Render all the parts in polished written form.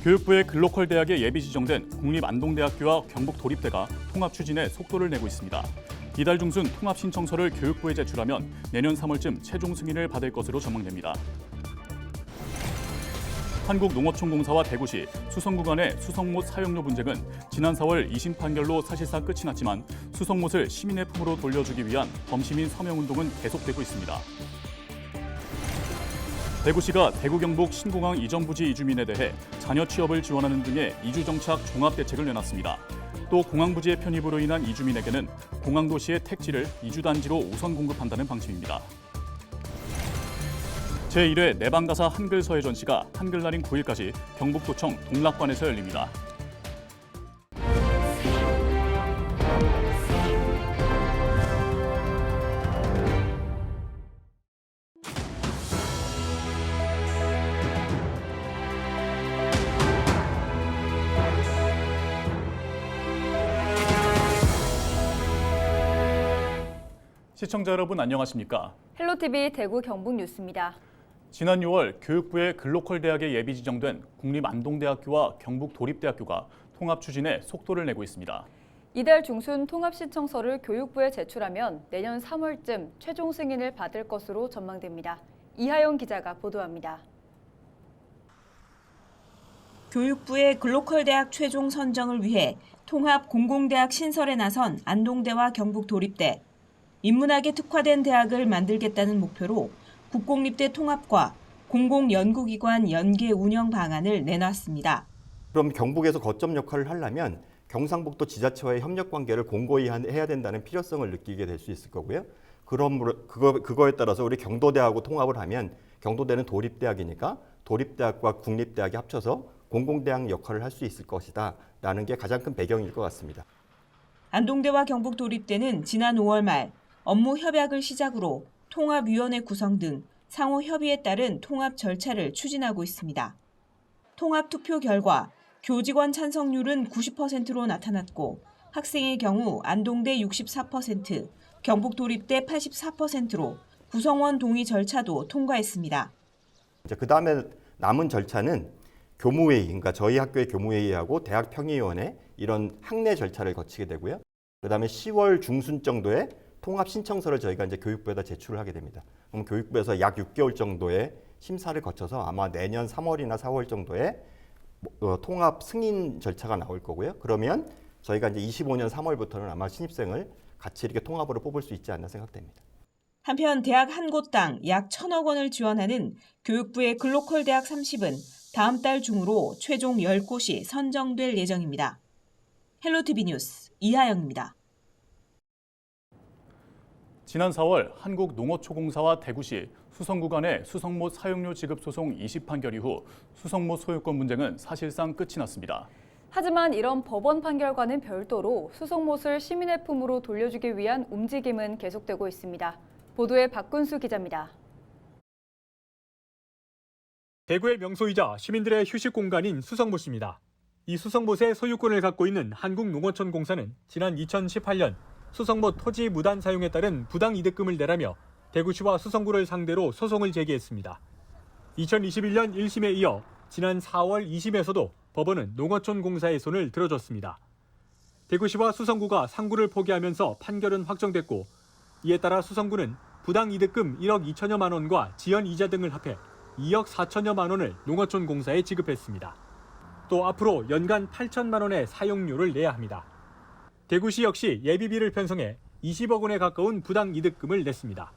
교육부의 글로컬 대학에 예비 지정된 국립안동대학교와 경북도립대가 통합 추진에 속도를 내고 있습니다. 이달 중순 통합 신청서를 교육부에 제출하면 내년 3월쯤 최종 승인을 받을 것으로 전망됩니다. 한국농어촌공사와 대구시 수성구 간의 수성못 사용료 분쟁은 지난 4월 2심 판결로 사실상 끝이 났지만 수성못을 시민의 품으로 돌려주기 위한 범시민 서명운동은 계속되고 있습니다. 대구시가 대구 경북 신공항 이전 부지 이주민에 대해 자녀 취업을 지원하는 등의 이주 정착 종합 대책을 내놨습니다. 또 공항 부지의 편입으로 인한 이주민에게는 공항 도시의 택지를 이주 단지로 우선 공급한다는 방침입니다. 제1회 내방가사 한글서예 전시가 한글날인 9일까지 경북도청 동락관에서 열립니다. 시청자 여러분 안녕하십니까? 헬로티비 대구 경북 뉴스입니다. 지난 6월 교육부의 글로컬 대학에 예비 지정된 국립안동대학교와 경북도립대학교가 통합 추진에 속도를 내고 있습니다. 이달 중순 통합 신청서를 교육부에 제출하면 내년 3월쯤 최종 승인을 받을 것으로 전망됩니다. 이하영 기자가 보도합니다. 교육부의 글로컬 대학 최종 선정을 위해 통합 공공대학 신설에 나선 안동대와 경북도립대, 인문학에 특화된 대학을 만들겠다는 목표로 국공립대 통합과 공공연구기관 연계 운영 방안을 내놨습니다. 그럼 경북에서 거점 역할을 하려면 경상북도 지자체와의 협력 관계를 공고히 해야 된다는 필요성을 느끼게 될 수 있을 거고요. 그럼 그거에 따라서 우리 경도대하고 통합을 하면 경도대는 도립대학이니까 도립대학과 국립대학이 합쳐서 공공대학 역할을 할 수 있을 것이다 라는 게 가장 큰 배경일 것 같습니다. 안동대와 경북도립대는 지난 5월 말 업무 협약을 시작으로 통합위원회 구성 등 상호 협의에 따른 통합 절차를 추진하고 있습니다. 통합 투표 결과 교직원 찬성률은 90%로 나타났고 학생의 경우 안동대 64%, 경북도립대 84%로 구성원 동의 절차도 통과했습니다. 그 다음에 남은 절차는 교무회의, 그러니까 저희 학교의 교무회의하고 대학평의위원회 이런 학내 절차를 거치게 되고요. 그 다음에 10월 중순 정도에 통합 신청서를 저희가 이제 교육부에다 제출을 하게 됩니다. 그럼 교육부에서 약 6개월 정도의 심사를 거쳐서 아마 내년 3월이나 4월 정도에 통합 승인 절차가 나올 거고요. 그러면 저희가 이제 25년 3월부터는 아마 신입생을 같이 이렇게 통합으로 뽑을 수 있지 않나 생각됩니다. 한편 대학 한 곳당 약 1,000억 원을 지원하는 교육부의 글로컬 대학 30은 다음 달 중으로 최종 10곳이 선정될 예정입니다. 헬로티비 뉴스 이하영입니다. 지난 4월 한국농어초공사와 대구시 수성구 간의 수성못 사용료 지급 소송 2심 판결 이후 수성못 소유권 문제는 사실상 끝이 났습니다. 하지만 이런 법원 판결과는 별도로 수성못을 시민의 품으로 돌려주기 위한 움직임은 계속되고 있습니다. 보도에 박군수 기자입니다. 대구의 명소이자 시민들의 휴식 공간인 수성못입니다. 이 수성못의 소유권을 갖고 있는 한국농어촌공사는 지난 2018년 수성못 토지 무단 사용에 따른 부당 이득금을 내라며 대구시와 수성구를 상대로 소송을 제기했습니다. 2021년 1심에 이어 지난 4월 2심에서도 법원은 농어촌공사의 손을 들어줬습니다. 대구시와 수성구가 상구를 포기하면서 판결은 확정됐고 이에 따라 수성구는 부당 이득금 1억 2천여만 원과 지연 이자 등을 합해 2억 4천여만 원을 농어촌공사에 지급했습니다. 또 앞으로 연간 8천만 원의 사용료를 내야 합니다. 대구시 역시 예비비를 편성해 20억 원에 가까운 부당 이득금을 냈습니다.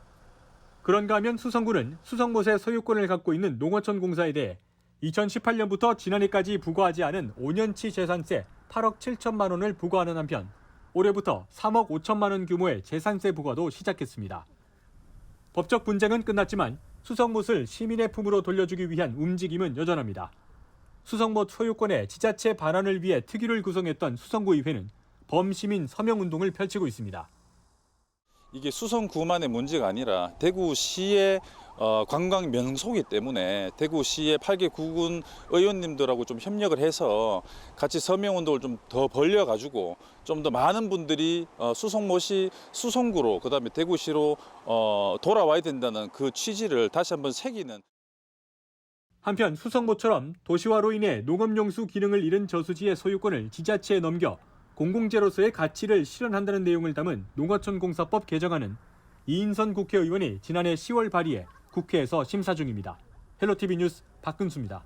그런가 하면 수성구는 수성못의 소유권을 갖고 있는 농어촌공사에 대해 2018년부터 지난해까지 부과하지 않은 5년치 재산세 8억 7천만 원을 부과하는 한편 올해부터 3억 5천만 원 규모의 재산세 부과도 시작했습니다. 법적 분쟁은 끝났지만 수성못을 시민의 품으로 돌려주기 위한 움직임은 여전합니다. 수성못 소유권의 지자체 반환을 위해 특위를 구성했던 수성구의회는 범시민 서명운동을 펼치고 있습니다. 이게 수성구만의 문제가 아니라 대구시의 관광 명소이기 때문에 대구시의 8개 구군 의원님들하고 좀 협력을 해서 같이 서명운동을 좀 더 벌려가지고 좀 더 많은 분들이 수성못이 수성구로 그다음에 대구시로 돌아와야 된다는 그 취지를 다시 한번 새기는. 한편 수성모처럼 도시화로 인해 농업용수 기능을 잃은 저수지의 소유권을 지자체에 넘겨 공공재로서의 가치를 실현한다는 내용을 담은 농어촌공사법 개정안은 이인선 국회의원이 지난해 10월 발의해 국회에서 심사 중입니다. 헬로티비 뉴스 박근수입니다.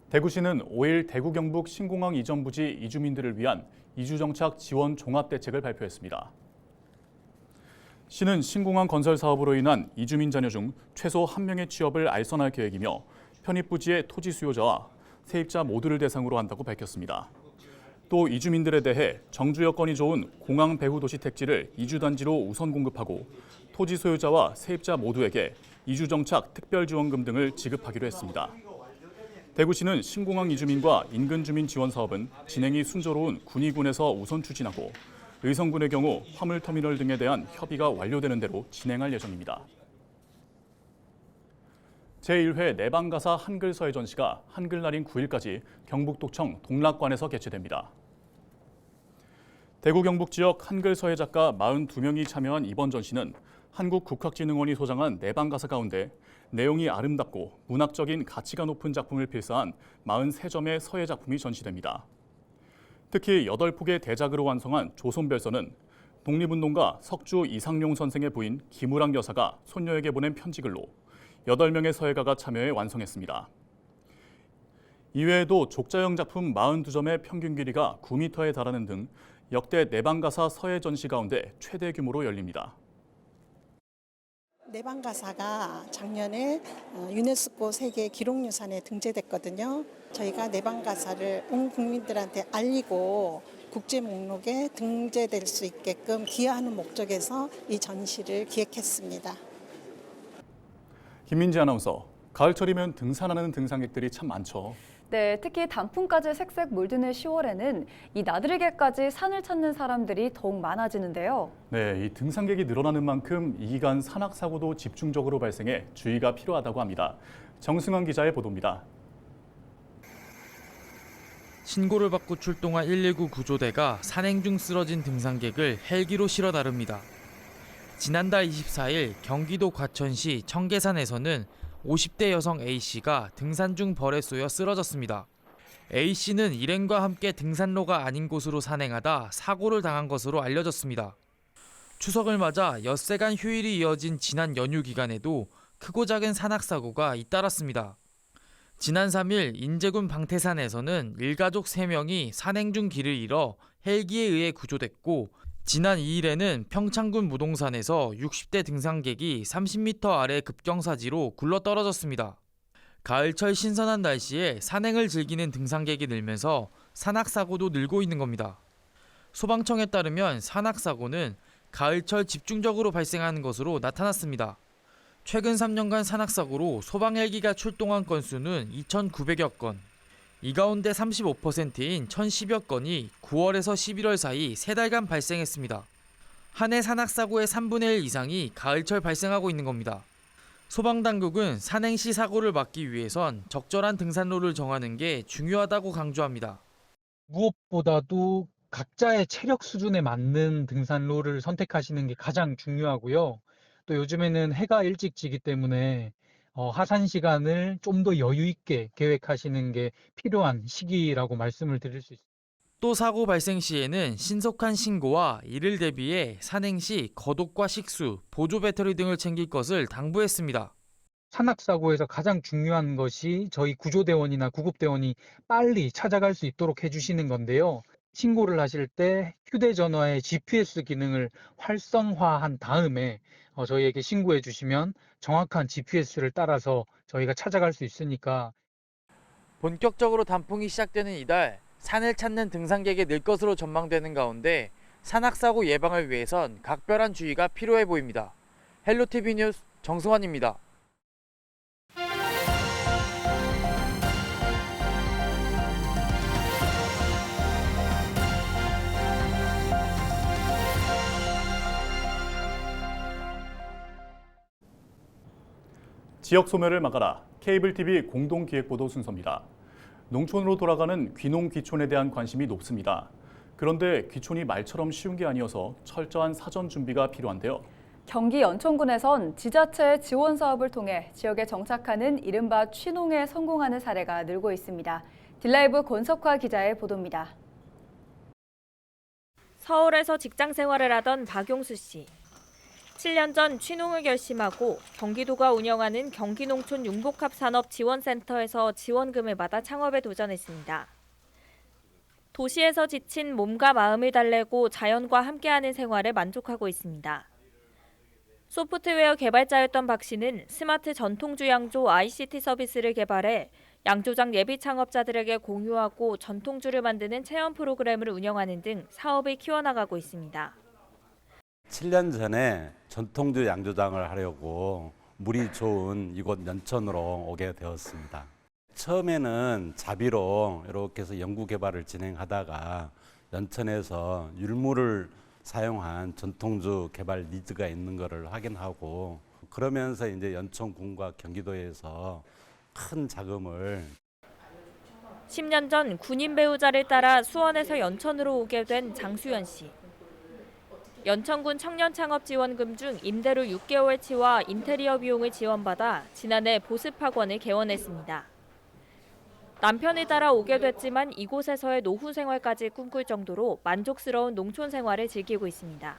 대구시는 5일 대구 경북 신공항 이전 부지 이주민들을 위한 이주정착 지원 종합대책을 발표했습니다. 시는 신공항 건설 사업으로 인한 이주민 자녀 중 최소 1명의 취업을 알선할 계획이며 편입 부지의 토지 수요자와 세입자 모두를 대상으로 한다고 밝혔습니다. 또 이주민들에 대해 정주 여건이 좋은 공항 배후 도시 택지를 이주단지로 우선 공급하고 토지 소유자와 세입자 모두에게 이주정착 특별지원금 등을 지급하기로 했습니다. 대구시는 신공항 이주민과 인근 주민 지원 사업은 진행이 순조로운 군위군에서 우선 추진하고 의성군의 경우 화물터미널 등에 대한 협의가 완료되는 대로 진행할 예정입니다. 제1회 내방가사 한글서예 전시가 한글날인 9일까지 경북도청 동락관에서 개최됩니다. 대구 경북 지역 한글서예 작가 42명이 참여한 이번 전시는 한국국학진흥원이 소장한 내방가사 가운데 내용이 아름답고 문학적인 가치가 높은 작품을 필사한 43점의 서예 작품이 전시됩니다. 특히 8폭의 대작으로 완성한 조선별서는 독립운동가 석주 이상용 선생의 부인 김우랑 여사가 손녀에게 보낸 편지글로 8명의 서예가가 참여해 완성했습니다. 이외에도 족자형 작품 42점의 평균 길이가 9m에 달하는 등 역대 내방가사 서예 전시 가운데 최대 규모로 열립니다. 내방가사가 작년에 유네스코 세계 기록유산에 등재됐거든요. 저희가 내방가사를 온 국민들한테 알리고 국제 목록에 등재될 수 있게끔 기여하는 목적에서 이 전시를 기획했습니다. 김민지 아나운서, 가을철이면 등산하는 등산객들이 참 많죠. 네, 특히 단풍까지 색색 물드는 10월에는 이 나들이개까지 산을 찾는 사람들이 더욱 많아지는데요. 네, 이 등산객이 늘어나는 만큼 이 기간 산악 사고도 집중적으로 발생해 주의가 필요하다고 합니다. 정승환 기자의 보도입니다. 신고를 받고 출동한 119 구조대가 산행 중 쓰러진 등산객을 헬기로 실어 나릅니다. 지난달 24일 경기도 과천시 청계산에서는 50대 여성 A씨가 등산 중 벌에 쏘여 쓰러졌습니다. A씨는 일행과 함께 등산로가 아닌 곳으로 산행하다 사고를 당한 것으로 알려졌습니다. 추석을 맞아 엿새간 휴일이 이어진 지난 연휴 기간에도 크고 작은 산악사고가 잇따랐습니다. 지난 3일 인제군 방태산에서는 일가족 3명이 산행 중 길을 잃어 헬기에 의해 구조됐고, 지난 2일에는 평창군 무동산에서 60대 등산객이 30m 아래 급경사지로 굴러떨어졌습니다. 가을철 신선한 날씨에 산행을 즐기는 등산객이 늘면서 산악사고도 늘고 있는 겁니다. 소방청에 따르면 산악사고는 가을철 집중적으로 발생하는 것으로 나타났습니다. 최근 3년간 산악사고로 소방헬기가 출동한 건수는 2,900여 건. 이 가운데 35%인 1,010여 건이 9월에서 11월 사이 3달간 발생했습니다. 한 해 산악사고의 3분의 1 이상이 가을철 발생하고 있는 겁니다. 소방당국은 산행 시 사고를 막기 위해선 적절한 등산로를 정하는 게 중요하다고 강조합니다. 무엇보다도 각자의 체력 수준에 맞는 등산로를 선택하시는 게 가장 중요하고요. 또 요즘에는 해가 일찍 지기 때문에 하산 시간을 좀 더 여유 있게 계획하시는 게 필요한 시기라고 말씀을 드릴 수 있습니다. 또 사고 발생 시에는 신속한 신고와 이를 대비해 산행 시 겉옷과 식수, 보조 배터리 등을 챙길 것을 당부했습니다. 산악사고에서 가장 중요한 것이 저희 구조대원이나 구급대원이 빨리 찾아갈 수 있도록 해주시는 건데요. 신고를 하실 때 휴대전화의 GPS 기능을 활성화한 다음에 저희에게 신고해 주시면 정확한 GPS를 따라서 저희가 찾아갈 수 있으니까. 본격적으로 단풍이 시작되는 이달, 산을 찾는 등산객이 늘 것으로 전망되는 가운데 산악사고 예방을 위해선 각별한 주의가 필요해 보입니다. 헬로티비 뉴스 정승환입니다. 지역 소멸을 막아라. 케이블 TV 공동 기획보도 순서입니다. 농촌으로 돌아가는 귀농 귀촌에 대한 관심이 높습니다. 그런데 귀촌이 말처럼 쉬운 게 아니어서 철저한 사전 준비가 필요한데요. 경기 연천군에선 지자체 지원 사업을 통해 지역에 정착하는 이른바 취농에 성공하는 사례가 늘고 있습니다. 딜라이브 권석화 기자의 보도입니다. 서울에서 직장 생활을 하던 박용수 씨. 7년 전 취농을 결심하고 경기도가 운영하는 경기농촌 융복합산업지원센터에서 지원금을 받아 창업에 도전했습니다. 도시에서 지친 몸과 마음을 달래고 자연과 함께하는 생활에 만족하고 있습니다. 소프트웨어 개발자였던 박 씨는 스마트 전통주 양조 ICT 서비스를 개발해 양조장 예비 창업자들에게 공유하고 전통주를 만드는 체험 프로그램을 운영하는 등 사업을 키워나가고 있습니다. 7년 전에 전통주 양조장을 하려고 물이 좋은 이곳 연천으로 오게 되었습니다. 처음에는 자비로 이렇게 해서 연구 개발을 진행하다가 연천에서 율무를 사용한 전통주 개발 니즈가 있는 것을 확인하고 그러면서 이제 연천군과 경기도에서 큰 자금을 10년 전 군인 배우자를 따라 수원에서 연천으로 오게 된 장수연 씨. 연천군 청년창업지원금 중 임대료 6개월치와 인테리어 비용을 지원받아 지난해 보습학원을 개원했습니다. 남편을 따라 오게 됐지만 이곳에서의 노후 생활까지 꿈꿀 정도로 만족스러운 농촌 생활을 즐기고 있습니다.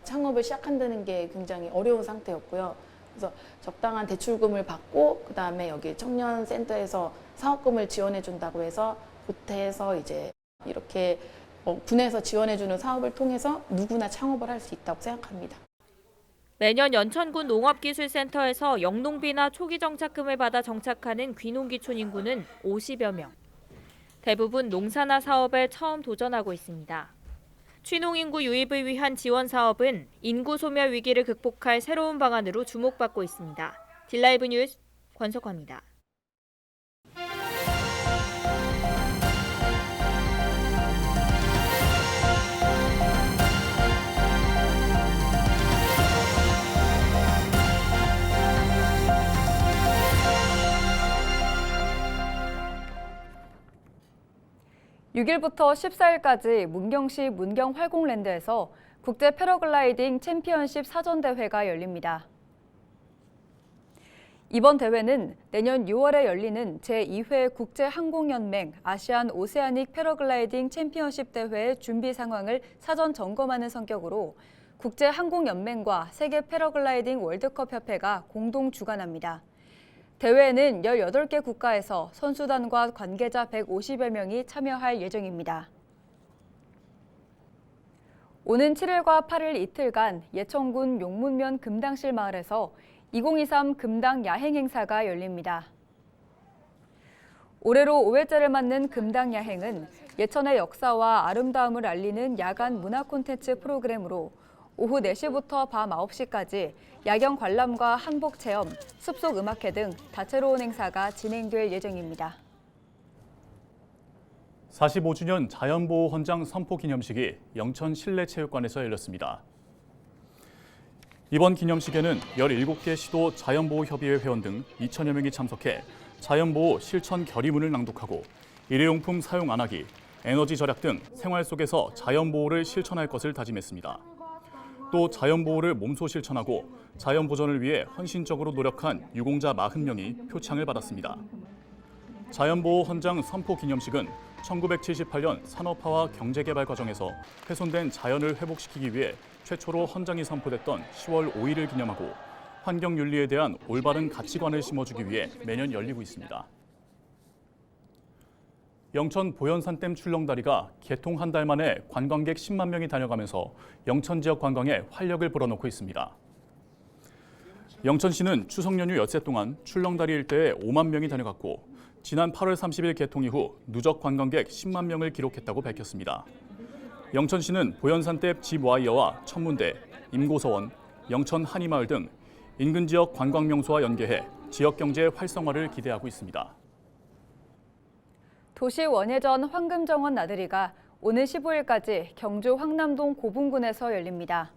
창업을 시작한다는 게 굉장히 어려운 상태였고요. 그래서 적당한 대출금을 받고 그다음에 여기 청년센터에서 사업금을 지원해 준다고 해서 보태서 이제 이렇게 군에서 지원해주는 사업을 통해서 누구나 창업을 할 수 있다고 생각합니다. 매년 연천군 농업기술센터에서 영농비나 초기 정착금을 받아 정착하는 귀농귀촌 인구는 50여 명. 대부분 농사나 사업에 처음 도전하고 있습니다. 취농인구 유입을 위한 지원 사업은 인구 소멸 위기를 극복할 새로운 방안으로 주목받고 있습니다. 딜라이브 뉴스 권석화입니다. (6일부터) (14일까지) 문경시 문경활공랜드에서 국제 패러글라이딩 챔피언십 사전대회가 열립니다. 이번 대회는 내년 6월에 열리는 제2회 국제항공연맹 아시안 오세아닉 패러글라이딩 챔피언십 대회의 준비 상황을 사전 점검하는 성격으로 국제항공연맹과 세계 패러글라이딩 월드컵 협회가 공동 주관합니다. 대회에는 18개 국가에서 선수단과 관계자 150여 명이 참여할 예정입니다. 오는 7일과 8일 이틀간 예천군 용문면 금당실 마을에서 2023 금당 야행 행사가 열립니다. 올해로 5회째를 맞는 금당 야행은 예천의 역사와 아름다움을 알리는 야간 문화 콘텐츠 프로그램으로 오후 4시부터 밤 9시까지 야경 관람과 한복 체험, 숲속 음악회 등 다채로운 행사가 진행될 예정입니다. 45주년 자연보호 헌장 선포 기념식이 영천 실내체육관에서 열렸습니다. 이번 기념식에는 17개 시도 자연보호협의회 회원 등 2천여 명이 참석해 자연보호 실천 결의문을 낭독하고 일회용품 사용 안 하기, 에너지 절약 등 생활 속에서 자연보호를 실천할 것을 다짐했습니다. 또 자연보호를 몸소 실천하고 자연보전을 위해 헌신적으로 노력한 유공자 40명이 표창을 받았습니다. 자연보호 헌장 선포 기념식은 1978년 산업화와 경제개발 과정에서 훼손된 자연을 회복시키기 위해 최초로 헌장이 선포됐던 10월 5일을 기념하고 환경윤리에 대한 올바른 가치관을 심어주기 위해 매년 열리고 있습니다. 영천 보현산댐 출렁다리가 개통 한 달 만에 관광객 10만 명이 다녀가면서 영천 지역 관광에 활력을 불어넣고 있습니다. 영천시는 추석 연휴 엿새 동안 출렁다리 일대에 5만 명이 다녀갔고 지난 8월 30일 개통 이후 누적 관광객 10만 명을 기록했다고 밝혔습니다. 영천시는 보현산댐 집와이어와 천문대, 임고서원, 영천 한이마을 등 인근 지역 관광 명소와 연계해 지역 경제 활성화를 기대하고 있습니다. 도시 원예전 황금정원 나들이가 오는 15일까지 경주 황남동 고분군에서 열립니다.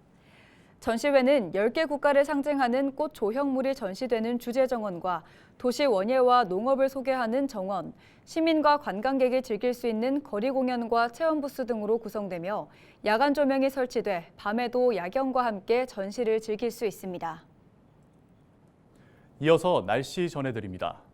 전시회는 10개 국가를 상징하는 꽃 조형물이 전시되는 주제 정원과 도시 원예와 농업을 소개하는 정원, 시민과 관광객이 즐길 수 있는 거리 공연과 체험 부스 등으로 구성되며 야간 조명이 설치돼 밤에도 야경과 함께 전시를 즐길 수 있습니다. 이어서 날씨 전해드립니다.